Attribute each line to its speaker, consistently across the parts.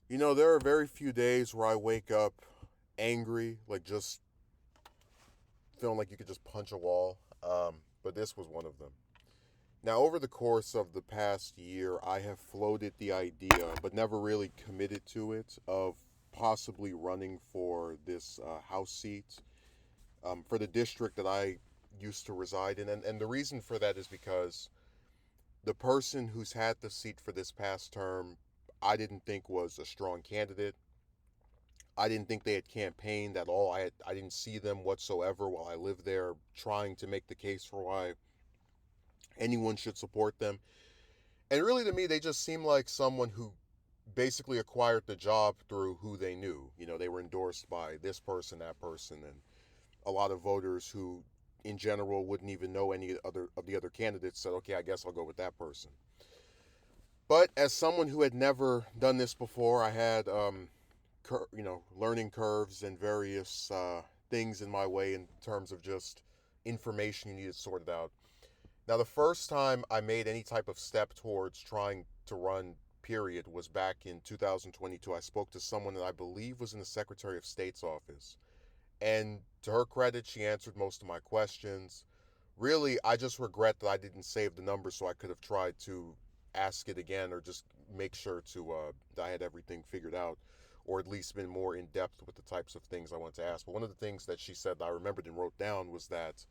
Speaker 1: You know, there are very few days where I wake up angry, like just feeling like you could just punch a wall. But this was one of them. Now, over the course of the past year, I have floated the idea, but never really committed to it, of possibly running for this House seat for the district that I used to reside in. And the reason for that is because the person who's had the seat for this past term, I didn't think was a strong candidate. I didn't think they had campaigned at all. I didn't see them whatsoever while I lived there trying to make the case for why anyone should support them. And really, to me, they just seem like someone who basically acquired the job through who they knew. You know, they were endorsed by this person, that person, and a lot of voters who, in general, wouldn't even know any other of the other candidates said, okay, I guess I'll go with that person. But as someone who had never done this before, I had learning curves and various things in my way in terms of just information you needed sorted out. Now, the first time I made any type of step towards trying to run, period, was back in 2022. I spoke to someone that I believe was in the Secretary of State's office. And to her credit, she answered most of my questions. Really, I just regret that I didn't save the number so I could have tried to ask it again or just make sure that I had everything figured out, or at least been more in depth with the types of things I wanted to ask. But one of the things that she said that I remembered and wrote down was that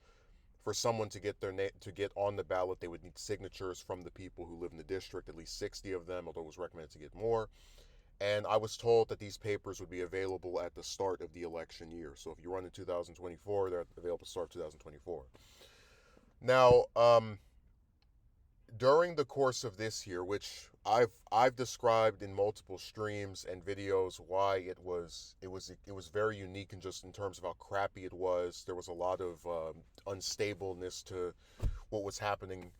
Speaker 1: for someone to get their name to get on the ballot, they would need signatures from the people who live in the district, at least 60 of them, although it was recommended to get more. And I was told that these papers would be available at the start of the election year. So if you run in 2024, they're available to start 2024. Now, during the course of this year, which I've described in multiple streams and videos why it was very unique, and just in terms of how crappy it was. There was a lot of unstableness to what was happening.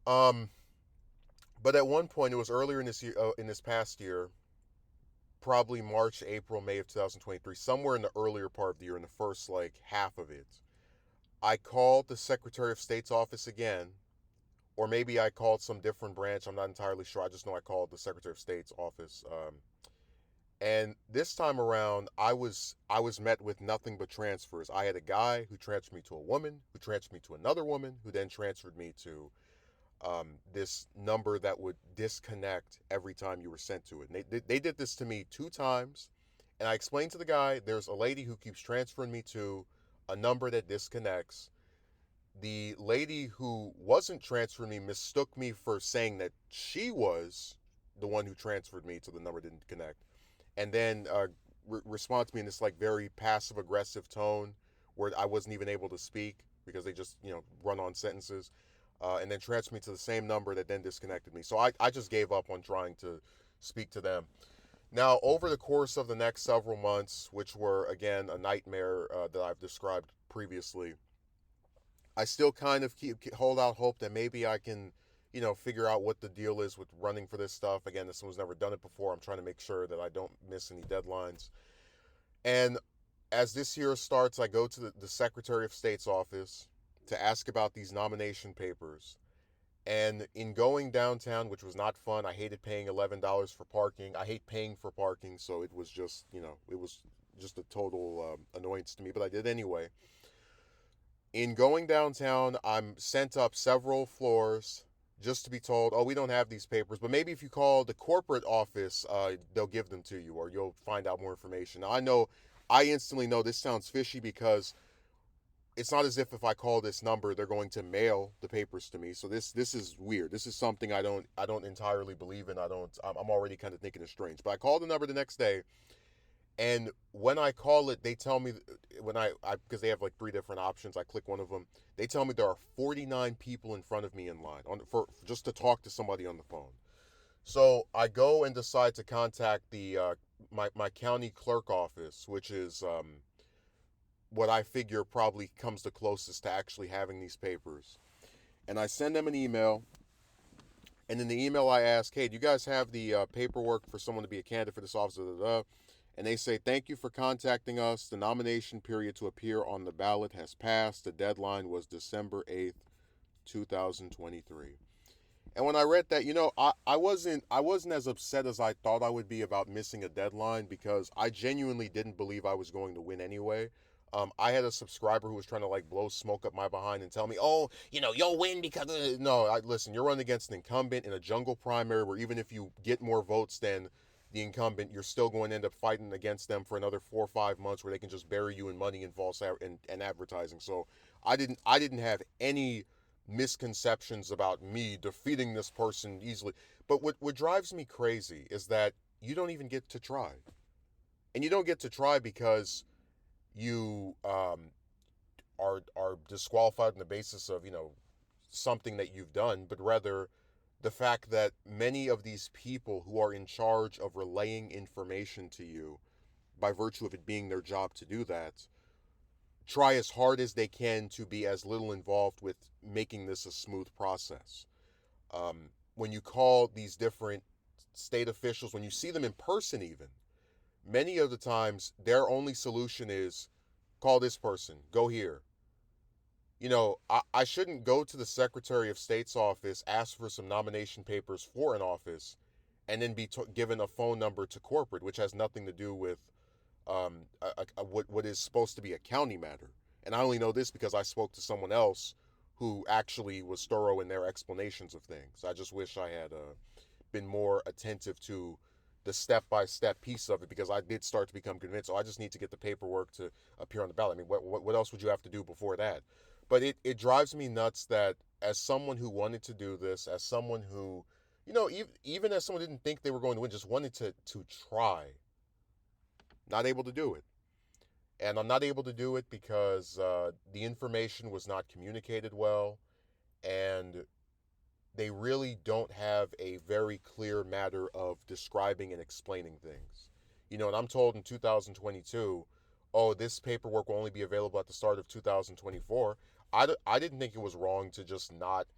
Speaker 1: Um, but at one point, it was earlier in this year, in this past year, probably March, April, May of 2023, somewhere in the earlier part of the year, in the first like half of it, I called the Secretary of State's office again, or maybe I called some different branch. I'm not entirely sure. I just know I called the Secretary of State's office. And this time around, I was met with nothing but transfers. I had a guy who transferred me to a woman, who transferred me to another woman, who then transferred me to this number that would disconnect every time you were sent to it. And they did this to me 2 times. And I explained to the guy, there's a lady who keeps transferring me to a number that disconnects. The lady who wasn't transferring me mistook me for saying that she was the one who transferred me to the number that didn't connect, and then respond to me in this like very passive aggressive tone where I wasn't even able to speak because they just run on sentences, and then transfer me to the same number that then disconnected me. So I just gave up on trying to speak to them. Now, over the course of the next several months, which were again a nightmare that I've described previously, I still kind of hold out hope that maybe I can, figure out what the deal is with running for this stuff. Again, this one's never done it before. I'm trying to make sure that I don't miss any deadlines. And as this year starts, I go to the Secretary of State's office to ask about these nomination papers. And in going downtown, which was not fun, I hated paying $11 for parking. I hate paying for parking, so it was just, it was just a total annoyance to me, but I did anyway. In going downtown, I'm sent up several floors just to be told, oh, we don't have these papers, but maybe if you call the corporate office, they'll give them to you or you'll find out more information. Now, I instantly know this sounds fishy because it's not as if I call this number, they're going to mail the papers to me. So this is weird. This is something I don't entirely believe in. I'm already kind of thinking it's strange. But I called the number the next day, and when I call it, they tell me when I because they have like three different options. I click one of them. They tell me there are 49 people in front of me in line for just to talk to somebody on the phone. So I go and decide to contact the my county clerk office, which is what I figure probably comes the closest to actually having these papers. And I send them an email. And in the email, I ask, hey, do you guys have the paperwork for someone to be a candidate for this office? Da, da, da. And they say, thank you for contacting us. The nomination period to appear on the ballot has passed. The deadline was December 8th, 2023. And when I read that, I wasn't as upset as I thought I would be about missing a deadline because I genuinely didn't believe I was going to win anyway. I had a subscriber who was trying to like blow smoke up my behind and tell me, "Oh, you'll win because no." Listen, you're running against an incumbent in a jungle primary where even if you get more votes than the incumbent, you're still going to end up fighting against them for another 4 or 5 months where they can just bury you in money and and advertising. So I didn't have any misconceptions about me defeating this person easily. But what drives me crazy is that you don't even get to try. And you don't get to try because you are disqualified on the basis of, something that you've done, but rather the fact that many of these people who are in charge of relaying information to you by virtue of it being their job to do that try as hard as they can to be as little involved with making this a smooth process. When you call these different state officials, when you see them in person, even, many of the times their only solution is call this person, go here. I shouldn't go to the Secretary of State's office, ask for some nomination papers for an office, and then be given a phone number to corporate, which has nothing to do with what is supposed to be a county matter. And I only know this because I spoke to someone else who actually was thorough in their explanations of things. I just wish I had been more attentive to the step-by-step piece of it because I did start to become convinced. Oh, I just need to get the paperwork to appear on the ballot. I mean, what else would you have to do before that? But it drives me nuts that as someone who wanted to do this, as someone who, even as someone who didn't think they were going to win, just wanted to try, not able to do it. And I'm not able to do it because the information was not communicated well, and they really don't have a very clear matter of describing and explaining things. And I'm told in 2022, oh, this paperwork will only be available at the start of 2024. I didn't think it was wrong to just not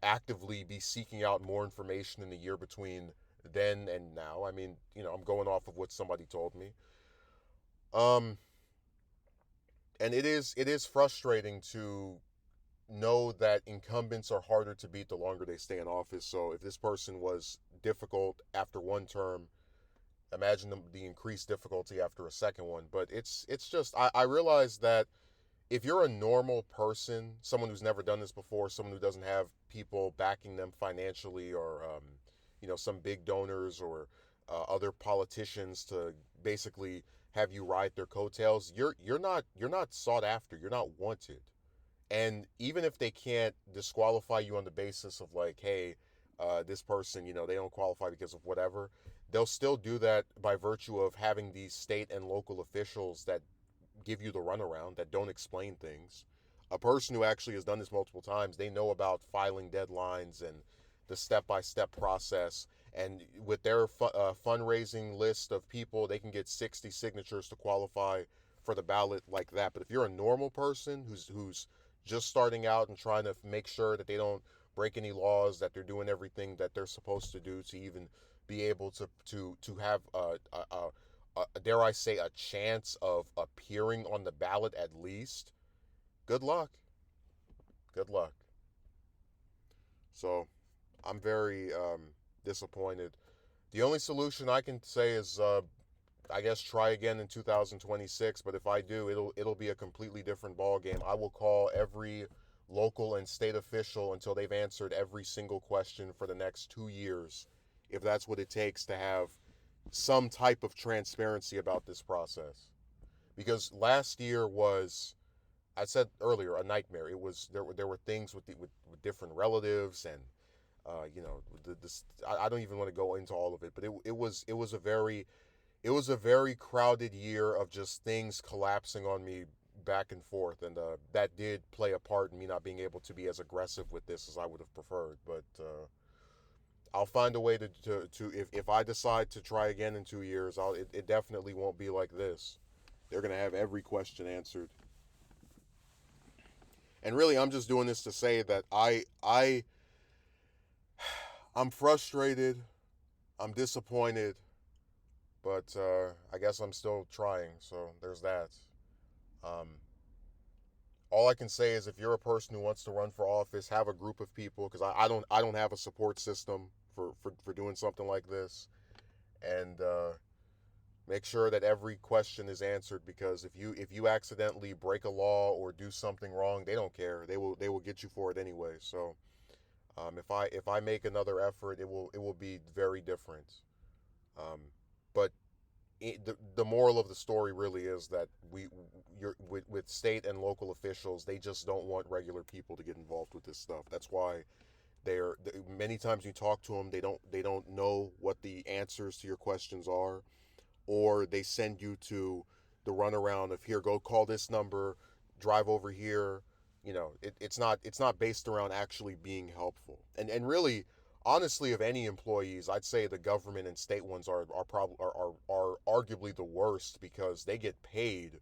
Speaker 1: actively be seeking out more information in the year between then and now. I mean, I'm going off of what somebody told me. Um, and it is frustrating to know that incumbents are harder to beat the longer they stay in office. So if this person was difficult after one term, imagine the increased difficulty after a second one. But it's just I realize that if you're a normal person, someone who's never done this before, someone who doesn't have people backing them financially, or some big donors or other politicians to basically have you ride their coattails, you're not sought after, you're not wanted. And even if they can't disqualify you on the basis of like, hey, this person, they don't qualify because of whatever, they'll still do that by virtue of having these state and local officials that give you the runaround, that don't explain things. A person who actually has done this multiple times, they know about filing deadlines and the step-by-step process. And with their fundraising list of people, they can get 60 signatures to qualify for the ballot like that. But if you're a normal person who's just starting out and trying to make sure that they don't break any laws, that they're doing everything that they're supposed to do to even be able to have dare I say, a chance of appearing on the ballot at least, good luck. Good luck. So I'm very disappointed. The only solution I can say is, I guess, try again in 2026. But if I do, it'll be a completely different ball game. I will call every local and state official until they've answered every single question for the next 2 years, if that's what it takes to have some type of transparency about this process. Because last year was, I said earlier, a nightmare. It was there were things with different relatives, and I don't even want to go into all of it, but it was a very crowded year of just things collapsing on me back and forth, and that did play a part in me not being able to be as aggressive with this as I would have preferred. But I'll find a way to if I decide to try again in 2 years, it definitely won't be like this. They're gonna have every question answered. And really, I'm just doing this to say that I'm frustrated, I'm disappointed, but I guess I'm still trying. So there's that. Um, all I can say is if you're a person who wants to run for office, have a group of people because I don't have a support system for doing something like this, and make sure that every question is answered because if you accidentally break a law or do something wrong, they don't care. They will get you for it anyway. So if I make another effort, it will be very different. Um, but the moral of the story really is that you're with state and local officials, they just don't want regular people to get involved with this stuff. That's why many times you talk to them, they don't know what the answers to your questions are, or they send you to the runaround of here, go call this number, drive over here. It's not based around actually being helpful. And really, honestly, of any employees, I'd say the government and state ones are probably are arguably the worst because they get paid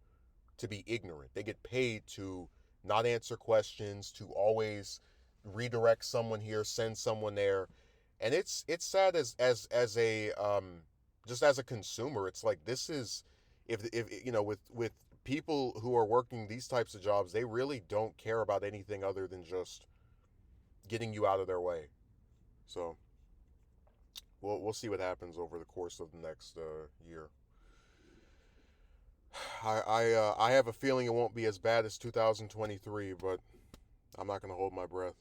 Speaker 1: to be ignorant. They get paid to not answer questions, to always redirect someone here, send someone there. And it's sad as a just as a consumer, it's like this is if with people who are working these types of jobs, they really don't care about anything other than just getting you out of their way. So we'll see what happens over the course of the next year. I have a feeling it won't be as bad as 2023, but I'm not going to hold my breath.